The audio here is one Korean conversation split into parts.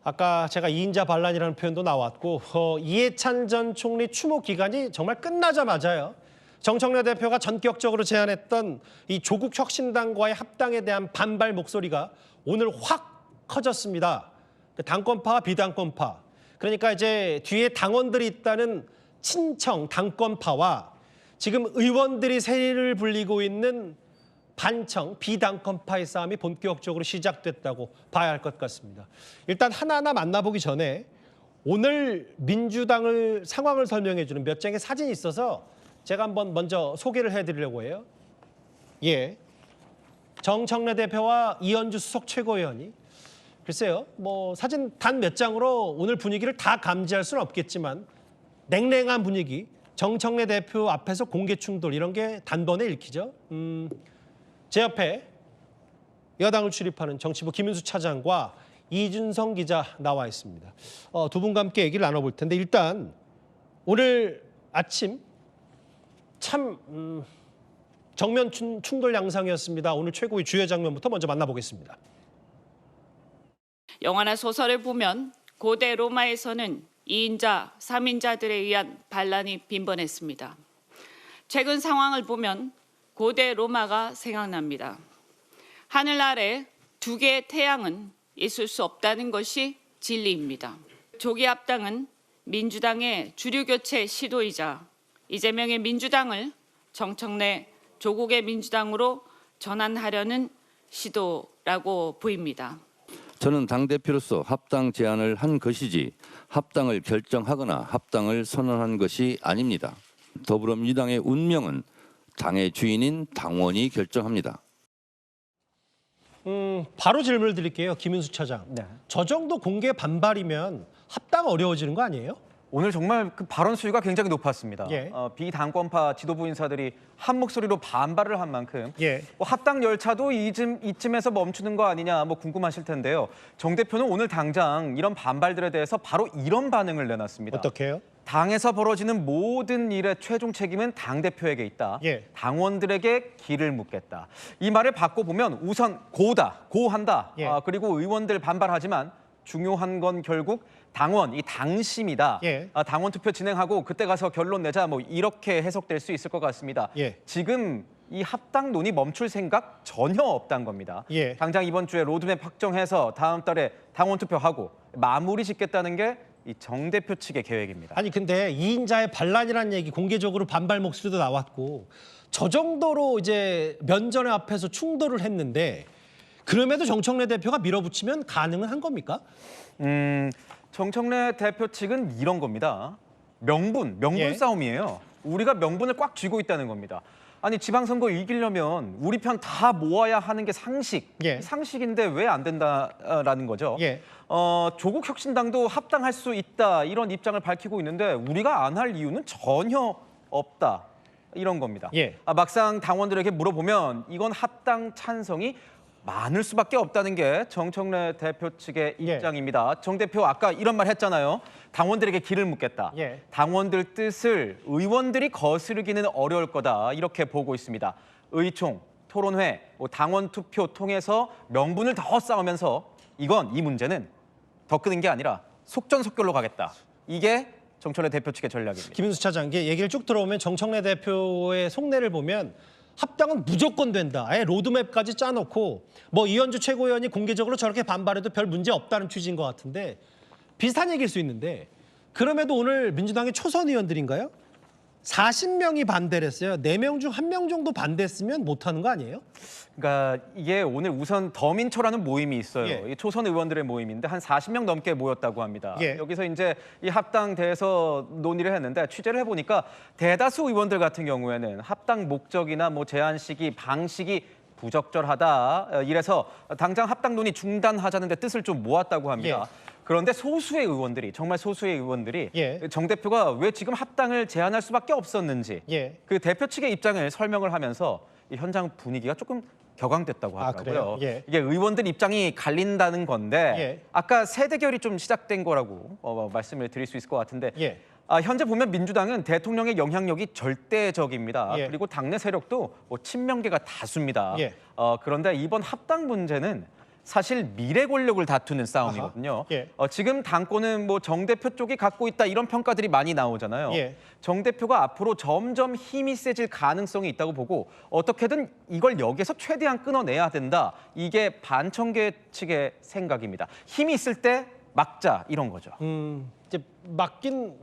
아까 제가 2인자 반란이라는 표현도 나왔고 이해찬 전 총리 추모 기간이 정말 끝나자마자요. 정청래 대표가 전격적으로 제안했던 이 조국 혁신당과의 합당에 대한 반발 목소리가 오늘 확 커졌습니다. 당권파와 비당권파. 그러니까 이제 뒤에 당원들이 있다는 친청 당권파와 지금 의원들이 세를 불리고 있는 반청 비당권파의 싸움이 본격적으로 시작됐다고 봐야 할 것 같습니다. 일단 하나하나 만나보기 전에 오늘 민주당을 상황을 설명해 주는 몇 장의 사진이 있어서 제가 한번 먼저 소개를 해드리려고 해요. 예, 정청래 대표와 이현주 수석 최고위원이 글쎄요, 뭐 사진 단 몇 장으로 오늘 분위기를 다 감지할 수는 없겠지만 냉랭한 분위기, 정청래 대표 앞에서 공개 충돌 이런 게 단번에 읽히죠. 제 옆에 여당을 출입하는 정치부 김윤수 차장과 이준성 기자 나와 있습니다. 두 분과 함께 얘기를 나눠볼 텐데 일단 오늘 아침 참 정면 충돌 양상이었습니다. 오늘 최고의 주요 장면부터 먼저 만나보겠습니다. 영화나 소설을 보면 고대 로마에서는 2인자, 3인자들에 의한 반란이 빈번했습니다. 최근 상황을 보면 고대 로마가 생각납니다. 하늘 아래 두 개의 태양은 있을 수 없다는 것이 진리입니다. 조기 합당은 민주당의 주류 교체 시도이자 이재명의 민주당을 정청래 조국의 민주당으로 전환하려는 시도라고 보입니다. 저는 당대표로서 합당 제안을 한 것이지 합당을 결정하거나 합당을 선언한 것이 아닙니다. 더불어민주당의 운명은 당의 주인인 당원이 결정합니다. 바로 질문을 드릴게요. 김윤수 차장. 네. 저 정도 공개 반발이면 합당 어려워지는 거 아니에요? 오늘 정말 그 발언 수위가 굉장히 높았습니다. 예. 비당권파 지도부 인사들이 한 목소리로 반발을 한 만큼 예. 뭐 합당 열차도 이쯤에서 멈추는 거 아니냐 뭐 궁금하실 텐데요. 정 대표는 오늘 당장 이런 반발들에 대해서 바로 이런 반응을 내놨습니다. 어떻게 해요? 당에서 벌어지는 모든 일의 최종 책임은 당대표에게 있다. 예. 당원들에게 길을 묻겠다. 이 말을 바꿔보면 우선 고한다. 예. 그리고 의원들 반발하지만 중요한 건 결국 당원, 이 당심이다. 예. 당원 투표 진행하고 그때 가서 결론 내자 뭐 이렇게 해석될 수 있을 것 같습니다. 예. 지금 이 합당 논의 멈출 생각 전혀 없다는 겁니다. 예. 당장 이번 주에 로드맵 확정해서 다음 달에 당원 투표하고 마무리 짓겠다는 게 이 정 대표 측의 계획입니다. 아니 근데 2인자의 반란이라는 얘기 공개적으로 반발 목소리도 나왔고 저 정도로 이제 면전에 앞에서 충돌을 했는데 그럼에도 정청래 대표가 밀어붙이면 가능은 한 겁니까? 정청래 대표 측은 이런 겁니다. 명분 예. 싸움이에요. 우리가 명분을 꽉 쥐고 있다는 겁니다. 아니 지방선거 이기려면 우리 편 다 모아야 하는 게 상식. 예. 상식인데 왜 안 된다라는 거죠. 예. 조국 혁신당도 합당할 수 있다 이런 입장을 밝히고 있는데 우리가 안 할 이유는 전혀 없다 이런 겁니다. 예. 막상 당원들에게 물어보면 이건 합당 찬성이 많을 수밖에 없다는 게 정청래 대표 측의 예. 입장입니다. 정 대표 아까 이런 말 했잖아요. 당원들에게 길을 묻겠다. 예. 당원들 뜻을 의원들이 거스르기는 어려울 거다 이렇게 보고 있습니다. 의총, 토론회, 당원 투표 통해서 명분을 더 쌓으면서 이 문제는 더 끄는 게 아니라 속전속결로 가겠다. 이게 정청래 대표 측의 전략입니다. 김윤수 차장, 이게 얘기를 쭉 들어오면 정청래 대표의 속내를 보면 합당은 무조건 된다. 아예 로드맵까지 짜놓고 뭐 이현주 최고위원이 공개적으로 저렇게 반발해도 별 문제 없다는 취지인 것 같은데 비슷한 얘기일 수 있는데 그럼에도 오늘 민주당의 초선 의원들인가요? 40명이 반대를 했어요. 4명 중 1명 정도 반대했으면 못하는 거 아니에요? 그러니까 이게 오늘 우선 더민초라는 모임이 있어요. 예. 이 초선 의원들의 모임인데 한 40명 넘게 모였다고 합니다. 예. 여기서 이제 이 합당 대해서 논의를 했는데 취재를 해보니까 대다수 의원들 같은 경우에는 합당 목적이나 뭐 제한 시기, 방식이 부적절하다. 이래서 당장 합당 논의 중단하자는데 뜻을 좀 모았다고 합니다. 예. 그런데 소수의 의원들이 정말 소수의 의원들이 예. 정 대표가 왜 지금 합당을 제안할 수밖에 없었는지 예. 그 대표 측의 입장을 설명을 하면서 이 현장 분위기가 조금 격앙됐다고 아, 하더라고요. 그래요? 예. 이게 의원들 입장이 갈린다는 건데 예. 아까 세대결이 좀 시작된 거라고 말씀을 드릴 수 있을 것 같은데 예. 현재 보면 민주당은 대통령의 영향력이 절대적입니다. 예. 그리고 당내 세력도 친명계가 다수입니다. 예. 그런데 이번 합당 문제는 사실 미래 권력을 다투는 싸움이거든요. 예. 지금 당권은 뭐 정 대표 쪽이 갖고 있다 이런 평가들이 많이 나오잖아요. 예. 정 대표가 앞으로 점점 힘이 세질 가능성이 있다고 보고 어떻게든 이걸 여기서 최대한 끊어내야 된다. 이게 반청계 측의 생각입니다. 힘이 있을 때 막자 이런 거죠. 이제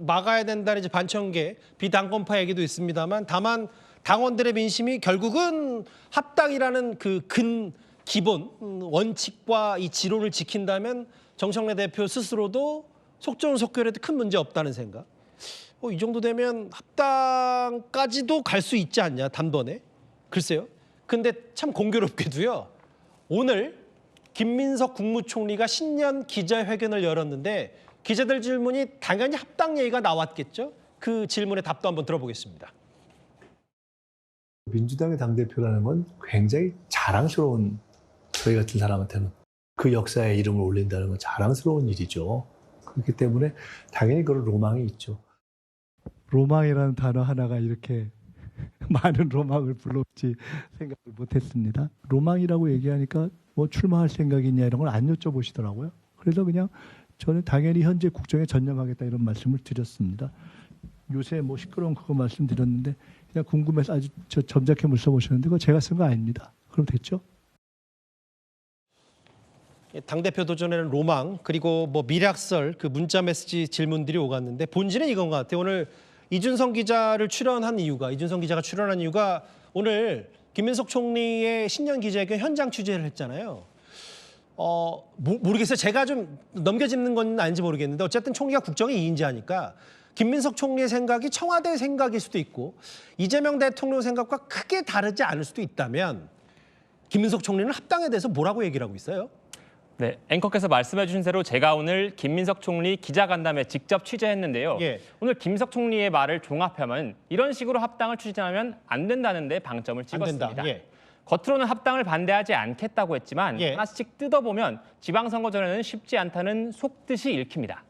막아야 된다는 이제 반청계 비당권파 얘기도 있습니다만 다만 당원들의 민심이 결국은 합당이라는 그 기본 원칙과 이 지론을 지킨다면 정청래 대표 스스로도 속전 속결에도 큰 문제 없다는 생각. 이 정도 되면 합당까지도 갈 수 있지 않냐 단번에. 글쎄요. 근데 참 공교롭게도요. 오늘 김민석 국무총리가 신년 기자회견을 열었는데 기자들 질문이 당연히 합당 얘기가 나왔겠죠. 그 질문의 답도 한번 들어보겠습니다. 민주당의 당대표라는 건 굉장히 자랑스러운, 저희 같은 사람한테는 그 역사에 이름을 올린다는 건 자랑스러운 일이죠. 그렇기 때문에 당연히 그런 로망이 있죠. 로망이라는 단어 하나가 이렇게 많은 로망을 불러올지 생각을 못했습니다. 로망이라고 얘기하니까 뭐 출마할 생각이냐 이런 걸 안 여쭤보시더라고요. 그래서 그냥 저는 당연히 현재 국정에 전념하겠다 이런 말씀을 드렸습니다. 요새 뭐 시끄러운 그거 말씀드렸는데 그냥 궁금해서 아주 점잖게 물어보셨는데 그거 제가 쓴 거 아닙니다. 그럼 됐죠? 당대표 도전에는 로망 그리고 뭐 미락설 그 문자 메시지 질문들이 오갔는데 본질은 이건 것 같아요. 오늘 이준성 기자가 출연한 이유가 오늘 김민석 총리의 신년 기자회견 현장 취재를 했잖아요. 모르겠어요. 제가 좀 넘겨짚는 건 아닌지 모르겠는데 어쨌든 총리가 국정의 2인자니까 김민석 총리의 생각이 청와대 생각일 수도 있고 이재명 대통령 생각과 크게 다르지 않을 수도 있다면 김민석 총리는 합당에 대해서 뭐라고 얘기를 하고 있어요? 네, 앵커께서 말씀해 주신 대로 제가 오늘 김민석 총리 기자간담회 직접 취재했는데요. 예. 오늘 김민석 총리의 말을 종합하면 이런 식으로 합당을 추진하면 안 된다는 데 방점을 찍었습니다. 안 된다. 예. 겉으로는 합당을 반대하지 않겠다고 했지만 예. 하나씩 뜯어보면 지방선거 전에는 쉽지 않다는 속뜻이 읽힙니다.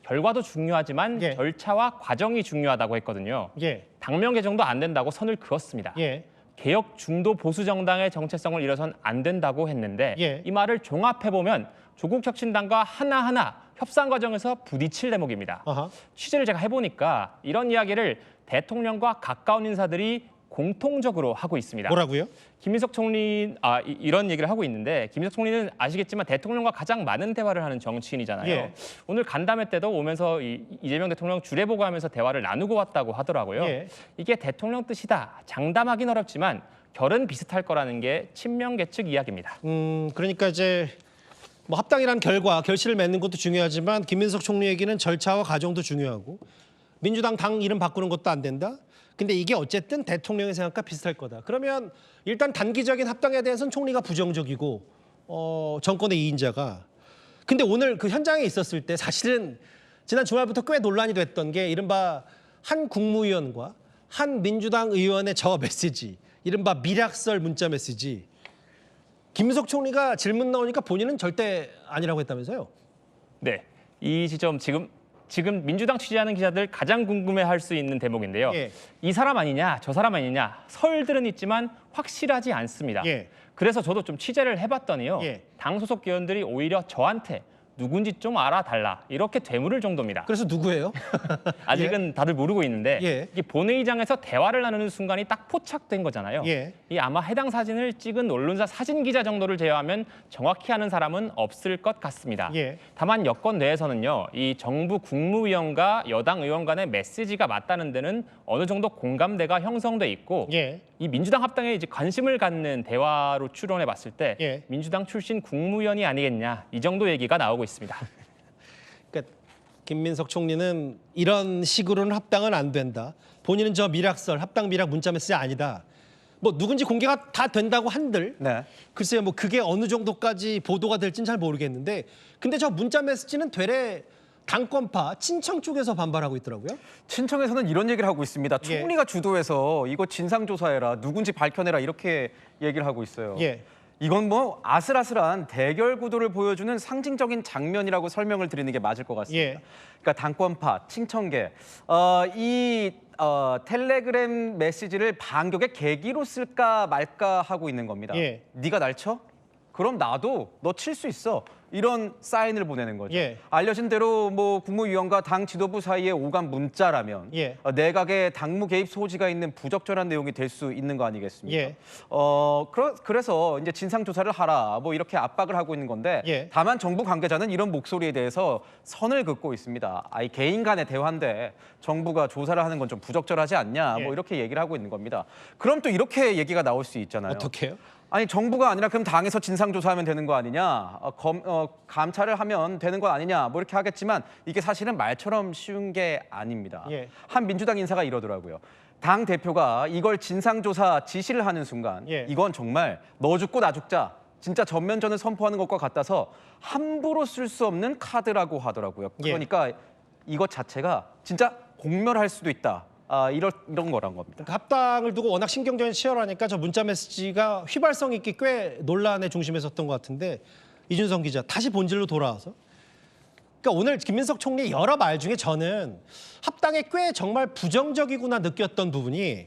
결과도 중요하지만 예. 절차와 과정이 중요하다고 했거든요. 예. 당면 개정도 안 된다고 선을 그었습니다. 예. 개혁 중도 보수 정당의 정체성을 잃어선 안 된다고 했는데 예. 이 말을 종합해보면 조국 혁신당과 하나하나 협상 과정에서 부딪힐 대목입니다. 아하. 취재를 제가 해보니까 이런 이야기를 대통령과 가까운 인사들이 공통적으로 하고 있습니다. 뭐라고요? 김민석 총리 이런 얘기를 하고 있는데 김민석 총리는 아시겠지만 대통령과 가장 많은 대화를 하는 정치인이잖아요. 예. 오늘 간담회 때도 오면서 이재명 대통령 주례보고하면서 대화를 나누고 왔다고 하더라고요. 예. 이게 대통령 뜻이다. 장담하기는 어렵지만 결은 비슷할 거라는 게 친명 계측 이야기입니다. 그러니까 이제 뭐 합당이란 결실을 맺는 것도 중요하지만 김민석 총리 얘기는 절차와 과정도 중요하고 민주당 당 이름 바꾸는 것도 안 된다. 근데 이게 어쨌든 대통령의 생각과 비슷할 거다. 그러면 일단 단기적인 합당에 대해서는 총리가 부정적이고 정권의 2인자가. 근데 오늘 그 현장에 있었을 때 사실은 지난 주말부터 꽤 논란이 됐던 게 이른바 한 국무위원과 한 민주당 의원의 저 메시지, 이른바 미락설 문자 메시지. 김민석 총리가 질문 나오니까 본인은 절대 아니라고 했다면서요? 네, 이 지점 지금 민주당 취재하는 기자들 가장 궁금해할 수 있는 대목인데요. 예. 이 사람 아니냐, 저 사람 아니냐 설들은 있지만 확실하지 않습니다. 예. 그래서 저도 좀 취재를 해봤더니요. 예. 당 소속 의원들이 오히려 저한테 누군지 좀 알아달라 이렇게 되물을 정도입니다. 그래서 누구예요? 아직은 다들 모르고 있는데 예. 이게 본회의장에서 대화를 나누는 순간이 딱 포착된 거잖아요. 예. 이 아마 해당 사진을 찍은 언론사 사진 기자 정도를 제외하면 정확히 아는 사람은 없을 것 같습니다. 예. 다만 여권 내에서는요, 이 정부 국무위원과 여당 의원 간의 메시지가 맞다는 데는 어느 정도 공감대가 형성돼 있고, 예. 이 민주당 합당에 이제 관심을 갖는 대화로 추론해봤을 때 예. 민주당 출신 국무위원이 아니겠냐 이 정도 얘기가 나오고 있습니다. 그러니까 김민석 총리는 이런 식으로는 합당은 안 된다. 본인은 저 미락설, 합당 미락 문자 메시지 아니다. 뭐 누군지 공개가 다 된다고 한들 네. 글쎄요, 뭐 그게 어느 정도까지 보도가 될지는 잘 모르겠는데 근데 저 문자 메시지는 되레 당권파, 친청 쪽에서 반발하고 있더라고요. 친청에서는 이런 얘기를 하고 있습니다. 예. 총리가 주도해서 이거 진상조사해라, 누군지 밝혀내라 이렇게 얘기를 하고 있어요. 예. 이건 뭐 아슬아슬한 대결 구도를 보여주는 상징적인 장면이라고 설명을 드리는 게 맞을 것 같습니다. 예. 그러니까 당권파, 친청계, 텔레그램 메시지를 반격의 계기로 쓸까 말까 하고 있는 겁니다. 예. 네가 날 쳐? 그럼 나도 너 칠 수 있어. 이런 사인을 보내는 거죠. 예. 알려진 대로 뭐 국무위원과 당 지도부 사이에 오간 문자라면 예. 내각에 당무 개입 소지가 있는 부적절한 내용이 될 수 있는 거 아니겠습니까? 예. 그래서 이제 진상 조사를 하라 뭐 이렇게 압박을 하고 있는 건데 예. 다만 정부 관계자는 이런 목소리에 대해서 선을 긋고 있습니다. 이 개인 간의 대화인데 정부가 조사를 하는 건 좀 부적절하지 않냐 예. 뭐 이렇게 얘기를 하고 있는 겁니다. 그럼 또 이렇게 얘기가 나올 수 있잖아요. 어떻게요? 아니 정부가 아니라 그럼 당에서 진상 조사하면 되는 거 아니냐, 감찰을 하면 되는 거 아니냐, 뭐 이렇게 하겠지만 이게 사실은 말처럼 쉬운 게 아닙니다. 예. 한 민주당 인사가 이러더라고요. 당 대표가 이걸 진상 조사 지시를 하는 순간 예. 이건 정말 너 죽고 나 죽자. 진짜 전면전을 선포하는 것과 같아서 함부로 쓸 수 없는 카드라고 하더라고요. 예. 그러니까 이것 자체가 진짜 공멸할 수도 있다. 이런 거란 겁니다. 그러니까 합당을 두고 워낙 신경전이 치열하니까 저 문자 메시지가 휘발성 있게 꽤 논란의 중심에 섰던 것 같은데 이준성 기자 다시 본질로 돌아와서 그러니까 오늘 김민석 총리의 여러 말 중에 저는 합당에 꽤 정말 부정적이구나 느꼈던 부분이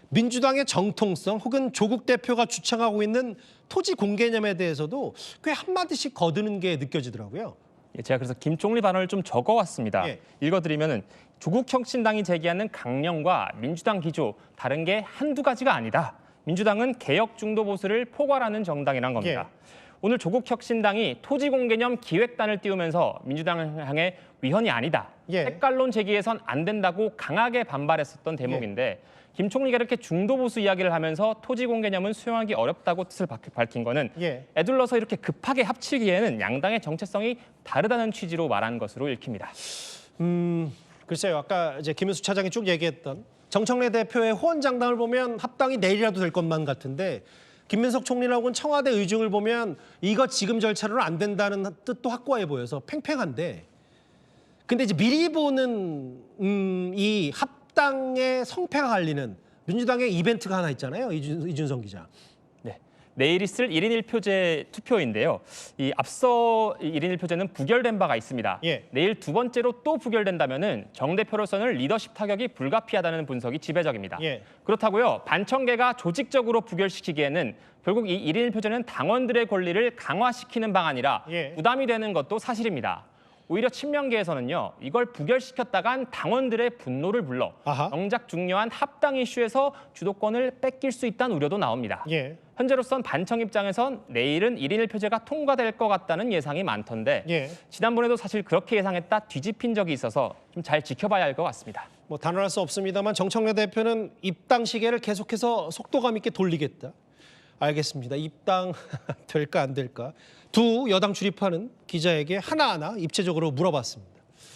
민주당의 정통성 혹은 조국 대표가 주창하고 있는 토지 공개념에 대해서도 꽤 한마디씩 거드는 게 느껴지더라고요. 예, 제가 그래서 김 총리 발언을 좀 적어왔습니다. 예. 읽어드리면은 조국 혁신당이 제기하는 강령과 민주당 기조 다른 게 한두 가지가 아니다. 민주당은 개혁 중도 보수를 포괄하는 정당이란 겁니다. 오늘 조국 혁신당이 토지 공개념 기획단을 띄우면서 민주당을 향해 위헌이 아니다. 예. 색깔론 제기해선 안 된다고 강하게 반발했었던 대목인데 김 총리가 이렇게 중도 보수 이야기를 하면서 토지 공개념은 수용하기 어렵다고 뜻을 밝힌 거는 예. 애둘러서 이렇게 급하게 합치기에는 양당의 정체성이 다르다는 취지로 말한 것으로 읽힙니다. 글쎄요. 아까 이제 김은수 차장이 쭉 얘기했던 정청래 대표의 호언장담을 보면 합당이 내일이라도 될 것만 같은데 김민석 총리라고는 청와대 의중을 보면 이거 지금 절차로는 안 된다는 뜻도 확고해 보여서 팽팽한데 근데 이제 미리 보는 이 합당의 성패가 갈리는 민주당의 이벤트가 하나 있잖아요. 이준성 기자. 네. 내일 있을 1인 1표제 투표인데요. 이 앞서 1인 1표제는 부결된 바가 있습니다. 예. 내일 두 번째로 또 부결된다면은 정 대표로서는 리더십 타격이 불가피하다는 분석이 지배적입니다. 예. 그렇다고요. 반청계가 조직적으로 부결시키기에는 결국 이 1인 1표제는 당원들의 권리를 강화시키는 방안이라 예. 부담이 되는 것도 사실입니다. 오히려 친명계에서는요. 이걸 부결시켰다간 당원들의 분노를 불러 아하. 정작 중요한 합당 이슈에서 주도권을 뺏길 수 있다는 우려도 나옵니다. 예. 현재로선 반청 입장에선 내일은 1인 1표제가 통과될 것 같다는 예상이 많던데 예. 지난번에도 사실 그렇게 예상했다 뒤집힌 적이 있어서 좀 잘 지켜봐야 할 것 같습니다. 뭐 단언할 수 없습니다만 정청래 대표는 입당 시계를 계속해서 속도감 있게 돌리겠다. 알겠습니다. 입당 될까 안 될까? 두 여당 출입하는 기자에게 하나하나 입체적으로 물어봤습니다.